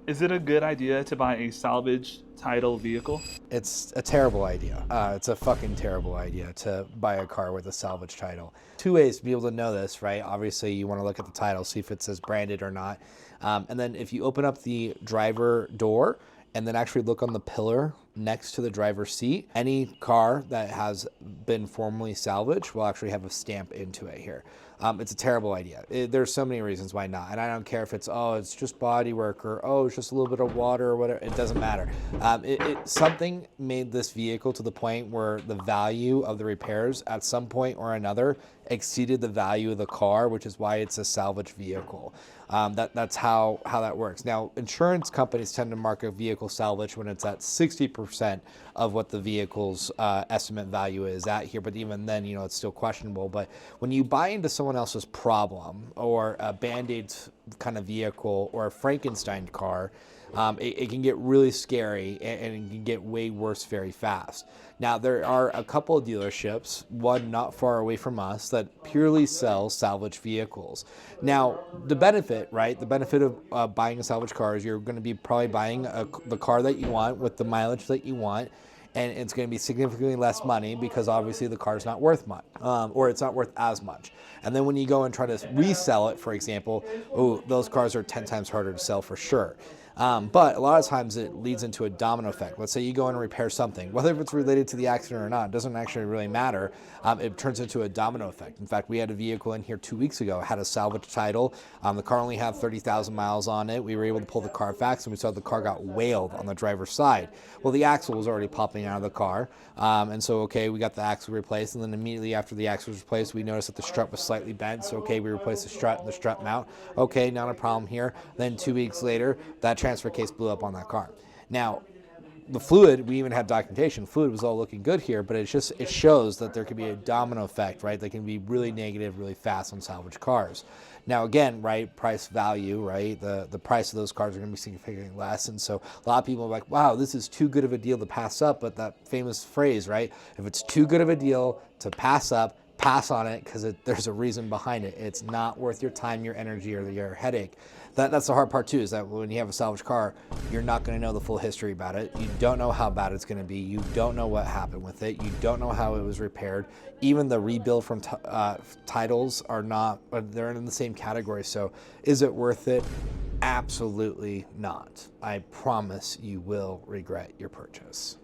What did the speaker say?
Is it a good idea to buy a salvage title vehicle? It's a terrible idea. It's a fucking terrible idea to buy a car with a salvage title. Two ways to be able to know this, right? Obviously, you want to look at the title, see if it says branded or not. And then if you open up the driver door and then actually look on the pillar next to the driver's seat, any car that has been formally salvaged will actually have a stamp into it here. It's a terrible idea. There's so many reasons why not. And I don't care if it's just body work or, it's just a little bit of water or whatever. It doesn't matter. Something made this vehicle to the point where the value of the repairs at some point or another exceeded the value of the car, which is why it's a salvage vehicle. That's how that works. Now, insurance companies tend to mark a vehicle salvage when it's at 60% of what the vehicle's estimate value is at here. But even then, it's still questionable. But when you buy into someone else's problem or a Band-Aid kind of vehicle or a Frankenstein car, it can get really scary and it can get way worse very fast. Now, there are a couple of dealerships, one not far away from us, that purely sell salvage vehicles. Now, the benefit, right? The benefit of buying a salvage car is you're going to be probably buying the car that you want with the mileage that you want. And it's going to be significantly less money because obviously the car is not worth much, or it's not worth as much. And then when you go and try to resell it, for example, those cars are 10 times harder to sell for sure. But a lot of times it leads into a domino effect. Let's say you go in and repair something, whether it's related to the accident or not, it doesn't actually really matter. It turns into a domino effect. In fact, we had a vehicle in here 2 weeks ago, had a salvage title. The car only had 30,000 miles on it. We were able to pull the Carfax and we saw the car got whaled on the driver's side. Well, the axle was already popping out of the car. And so, we got the axle replaced. And then immediately after the axle was replaced, we noticed that the strut was slightly bent. So, we replaced the strut and the strut mount. Okay, not a problem here. Then 2 weeks later, that transfer case blew up on that car. Now, the fluid, we even had documentation. Fluid was all looking good here, but it shows that there can be a domino effect, right? That can be really negative, really fast on salvage cars. Now, again, right, price value, right? The price of those cars are going to be significantly less. And so a lot of people are like, wow, this is too good of a deal to pass up. But that famous phrase, right? If it's too good of a deal to pass up, pass on it because there's a reason behind it. It's not worth your time, your energy, or your headache. That's the hard part too, is that when you have a salvage car, you're not going to know the full history about it. You don't know how bad it's going to be. You don't know what happened with it. You don't know how it was repaired. Even the rebuild from titles are not, they're in the same category. So is it worth it? Absolutely not. I promise you will regret your purchase.